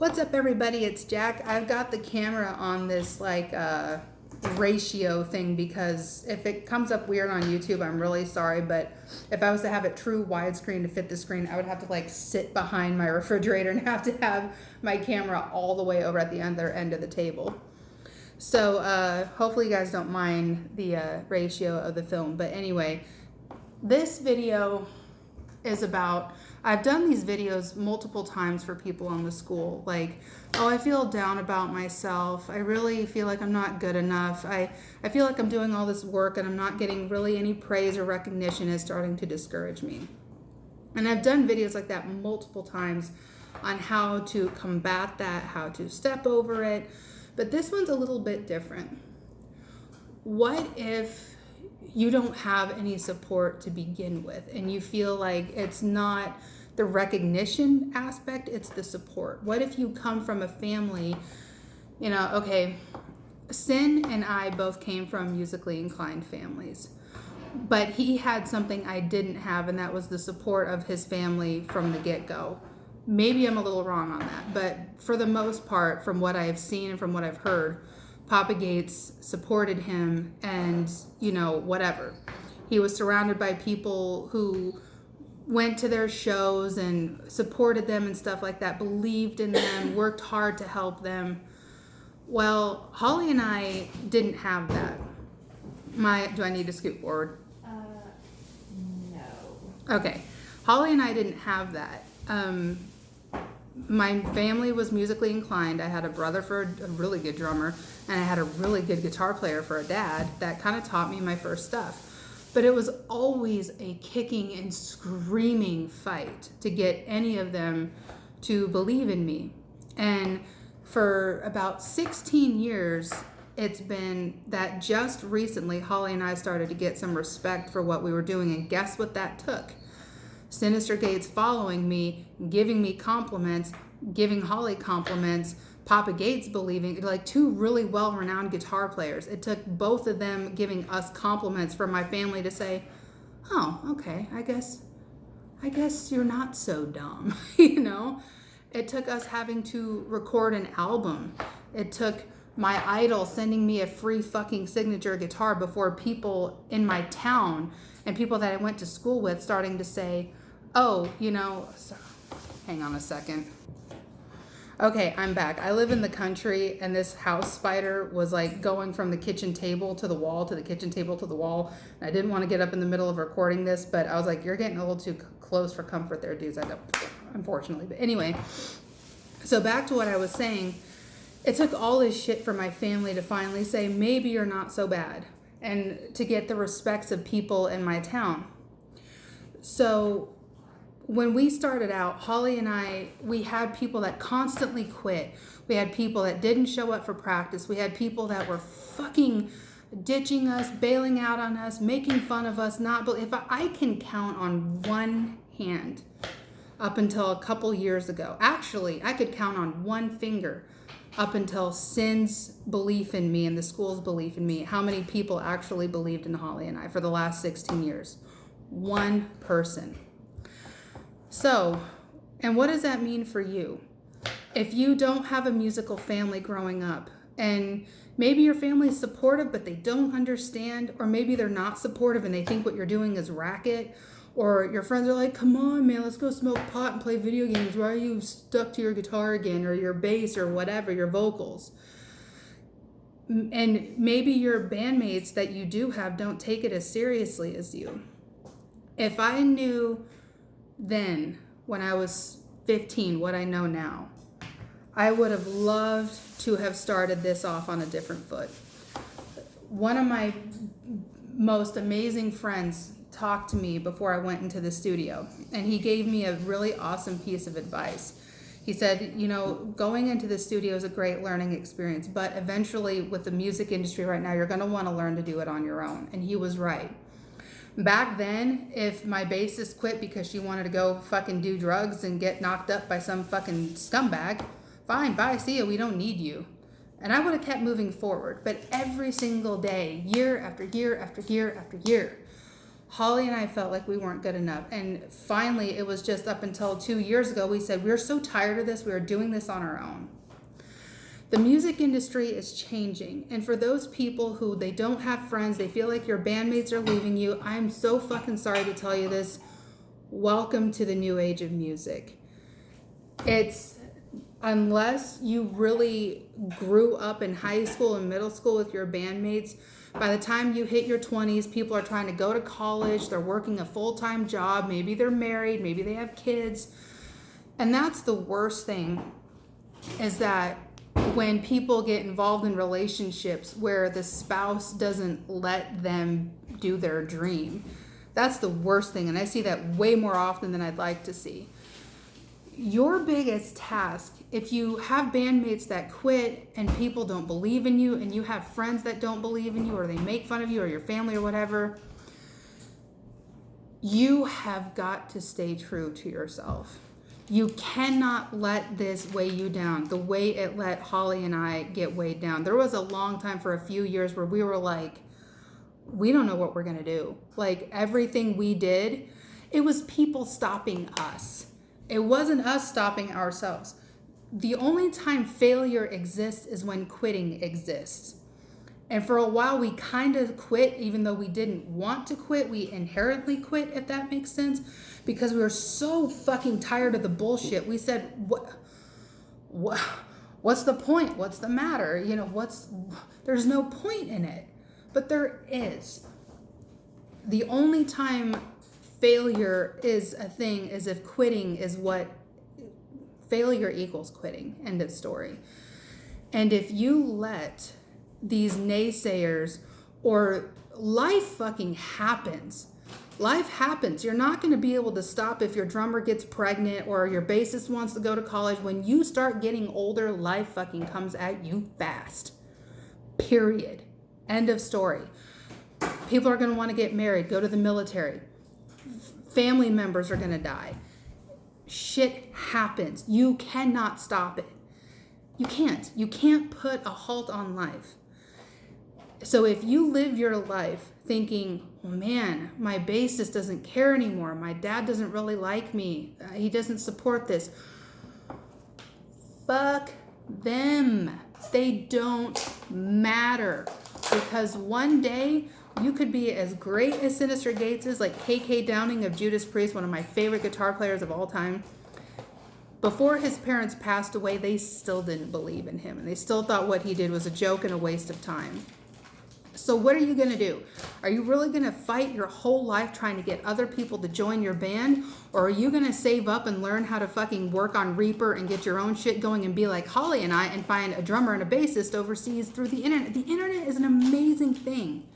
What's up, everybody? It's Jack. I've got the camera on this ratio thing because if it comes up weird on YouTube, I'm really sorry. But if I was to have it true widescreen to fit the screen, I would have to sit behind my refrigerator and have to have my camera all the way over at the other end of the table. So hopefully you guys don't mind the ratio of the film. But anyway, this video is about, I've done these videos multiple times for people in the school, I feel down about myself. I really feel like I'm not good enough. I feel like I'm doing all this work and I'm not getting really any praise or recognition. Is starting to discourage me. And I've done videos like that multiple times on how to combat that, how to step over it. But this one's a little bit different. What if you don't have any support to begin with and you feel like it's not the recognition aspect, it's the support? What if you come from a family, Sin and I both came from musically inclined families, but he had something I didn't have, and that was the support of his family from the get-go. Maybe I'm a little wrong on that, but for the most part, from what I've seen and from what I've heard, Papa Gates supported him and, whatever. He was surrounded by people who went to their shows and supported them and stuff like that, believed in them, worked hard to help them. Well, Holly and I didn't have that. Do I need to scoot forward? No. Okay. Holly and I didn't have that. My family was musically inclined. I had a brother for a really good drummer, and I had a really good guitar player for a dad that kind of taught me my first stuff. But it was always a kicking and screaming fight to get any of them to believe in me. And for about 16 years, it's been that just recently Holly and I started to get some respect for what we were doing. And guess what that took? Sinister Gates following me, giving me compliments, giving Holly compliments, Papa Gates believing, two really well-renowned guitar players. It took both of them giving us compliments for my family to say, oh, okay, I guess you're not so dumb, It took us having to record an album. It took my idol sending me a free fucking signature guitar before people in my town and people that I went to school with starting to say, oh, hang on a second. Okay, I'm back. I live in the country, and this house spider was going from the kitchen table to the wall to the kitchen table to the wall. And I didn't want to get up in the middle of recording this, but I was like, you're getting a little too close for comfort there, dudes. I don't, unfortunately. But anyway, so back to what I was saying. It took all this shit for my family to finally say, maybe you're not so bad, and to get the respects of people in my town. So when we started out, Holly and I, we had people that constantly quit. We had people that didn't show up for practice. We had people that were fucking ditching us, bailing out on us, making fun of us. If I can count on one hand up until a couple years ago. Actually, I could count on one finger up until Sin's belief in me and the school's belief in me, how many people actually believed in Holly and I for the last 16 years. One person. So, and what does that mean for you? If you don't have a musical family growing up, and maybe your family is supportive, but they don't understand, or maybe they're not supportive and they think what you're doing is racket, or your friends are like, come on, man, let's go smoke pot and play video games. Why are you stuck to your guitar again, or your bass, or whatever, your vocals? And maybe your bandmates that you do have don't take it as seriously as you. If I knew then, when I was 15, what I know now, I would have loved to have started this off on a different foot. One of my most amazing friends talked to me before I went into the studio, and he gave me a really awesome piece of advice. He said, going into the studio is a great learning experience, but eventually with the music industry right now, you're going to want to learn to do it on your own. And he was right. Back then, if my bassist quit because she wanted to go fucking do drugs and get knocked up by some fucking scumbag, fine, bye, see ya, we don't need you. And I would have kept moving forward. But every single day, year after year after year after year, Holly and I felt like we weren't good enough. And finally, it was just up until 2 years ago, we said, we're so tired of this, we are doing this on our own. The music industry is changing. And for those people who they don't have friends, they feel like your bandmates are leaving you, I'm so fucking sorry to tell you this. Welcome to the new age of music. It's, unless you really grew up in high school and middle school with your bandmates, by the time you hit your 20s, people are trying to go to college, they're working a full-time job, maybe they're married, maybe they have kids. And that's the worst thing, is that when people get involved in relationships where the spouse doesn't let them do their dream, that's the worst thing. And I see that way more often than I'd like to see. Your biggest task, if you have bandmates that quit and people don't believe in you, and you have friends that don't believe in you, or they make fun of you, or your family or whatever, you have got to stay true to yourself. You cannot let this weigh you down the way it let Holly and I get weighed down. There was a long time, for a few years, where we were like, we don't know what we're going to do. Like, everything we did, it was people stopping us. It wasn't us stopping ourselves. The only time failure exists is when quitting exists. And for a while, we kind of quit, even though we didn't want to quit. We inherently quit, if that makes sense, because we were so fucking tired of the bullshit. We said, what's the point? What's the matter? You know, there's no point in it. But there is. The only time failure is a thing is if quitting is what failure equals quitting. End of story. And if you let these naysayers, or life fucking happens. Life happens. You're not going to be able to stop if your drummer gets pregnant or your bassist wants to go to college. When you start getting older, life fucking comes at you fast. Period. End of story. People are going to want to get married, go to the military. Family members are going to die. Shit happens. You cannot stop it. You can't. You can't put a halt on life. So if you live your life thinking, well, man, my bassist doesn't care anymore. My dad doesn't really like me. He doesn't support this. Fuck them. They don't matter. Because one day you could be as great as Synyster Gates is, like KK Downing of Judas Priest, one of my favorite guitar players of all time. Before his parents passed away, they still didn't believe in him. And they still thought what he did was a joke and a waste of time. So what are you going to do? Are you really going to fight your whole life trying to get other people to join your band? Or are you going to save up and learn how to fucking work on Reaper and get your own shit going and be like Holly and I and find a drummer and a bassist overseas through the internet? The internet is an amazing thing.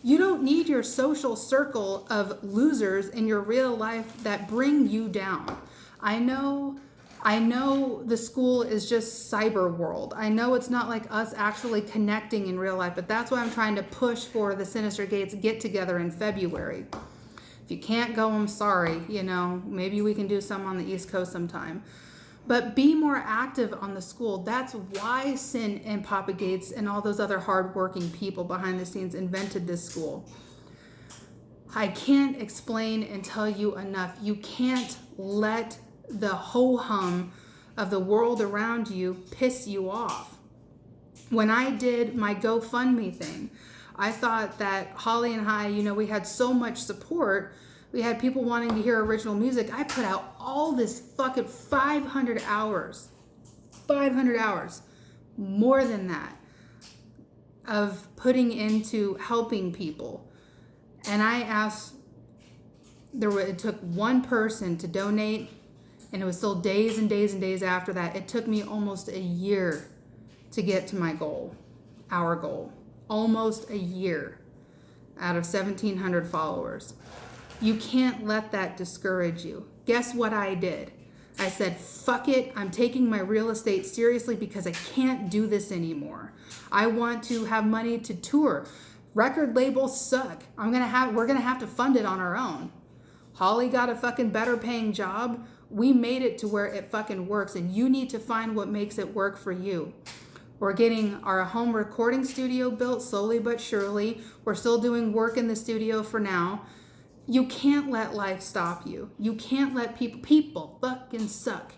You don't need your social circle of losers in your real life that bring you down. I know the school is just cyber world. I know it's not like us actually connecting in real life, but that's why I'm trying to push for the Synyster Gates get together in February. If you can't go, I'm sorry. You know, maybe we can do some on the East Coast sometime. But be more active on the school. That's why Sin and Papa Gates and all those other hardworking people behind the scenes invented this school. I can't explain and tell you enough. You can't let the ho-hum of the world around you piss you off. When I did my GoFundMe thing, I thought that Holly and I, you know, we had so much support. We had people wanting to hear original music. I put out all this fucking 500 hours, more than that, of putting into helping people. And I asked, it took one person to donate, and it was still days and days and days after that. It took me almost a year to get to my goal, our goal. Almost a year out of 1,700 followers. You can't let that discourage you. Guess what I did? I said, fuck it. I'm taking my real estate seriously because I can't do this anymore. I want to have money to tour. Record labels suck. We're gonna have to fund it on our own. Holly got a fucking better paying job. We made it to where it fucking works, and you need to find what makes it work for you. We're getting our home recording studio built slowly but surely. We're still doing work in the studio for now. You can't let life stop you. You can't let people fucking suck.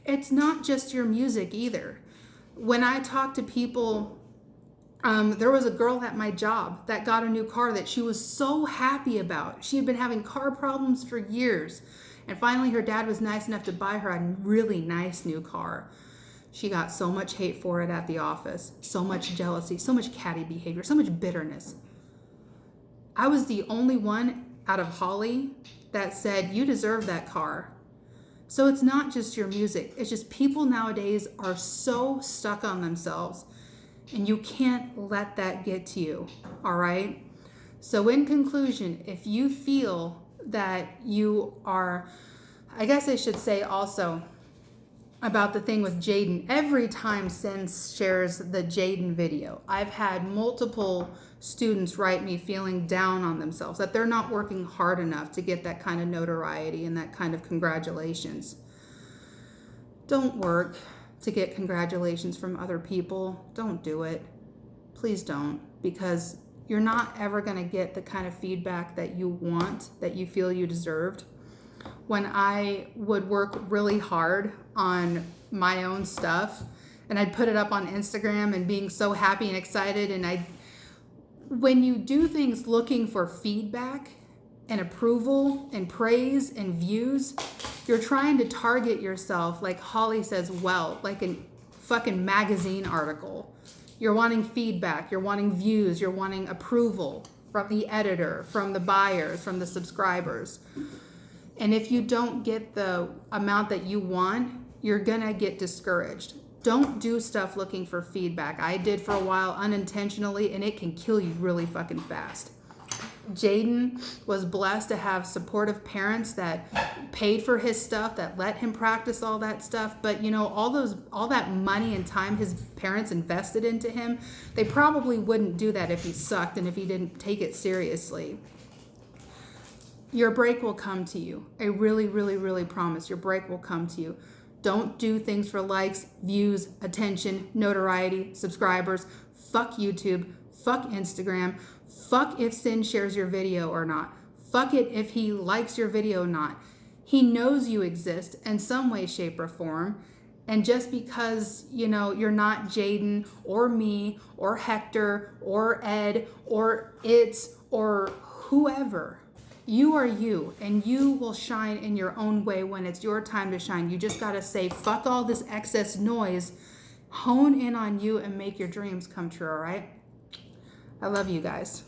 It's not just your music either. When I talk to people, there was a girl at my job that got a new car that she was so happy about. She had been having car problems for years. And finally her dad was nice enough to buy her a really nice new car. She got so much hate for it at the office, so much jealousy, so much catty behavior, so much bitterness. I was the only one out of Holly that said, you deserve that car. So it's not just your music. It's just people nowadays are so stuck on themselves, and you can't let that get to you, all right? So in conclusion, if you feel that you are, I guess I should say also about the thing with Jaden, every time Sin shares the Jaden video, I've had multiple students write me feeling down on themselves, that they're not working hard enough to get that kind of notoriety and that kind of congratulations. Don't work to get congratulations from other people. Don't do it. Please don't, because you're not ever going to get the kind of feedback that you want, that you feel you deserved. When I would work really hard on my own stuff and I'd put it up on Instagram and being so happy and excited, and when you do things looking for feedback and approval and praise and views, you're trying to target yourself, like Holly says, well, like a fucking magazine article. You're wanting feedback, you're wanting views, you're wanting approval from the editor, from the buyers, from the subscribers. And if you don't get the amount that you want, you're gonna get discouraged. Don't do stuff looking for feedback. I did for a while unintentionally, and it can kill you really fucking fast. Jaden was blessed to have supportive parents that paid for his stuff, that let him practice all that stuff. But you know, all that money and time his parents invested into him, they probably wouldn't do that if he sucked and if he didn't take it seriously. Your break will come to you. I really, really, really promise your break will come to you. Don't do things for likes, views, attention, notoriety, subscribers. Fuck YouTube. Fuck Instagram. Fuck if Sin shares your video or not. Fuck it if he likes your video or not. He knows you exist in some way, shape, or form. And just because, you know, you're not Jaden or me or Hector or Ed or It's or whoever, you are you, and you will shine in your own way when it's your time to shine. You just got to say, fuck all this excess noise, hone in on you, and make your dreams come true, all right? I love you guys.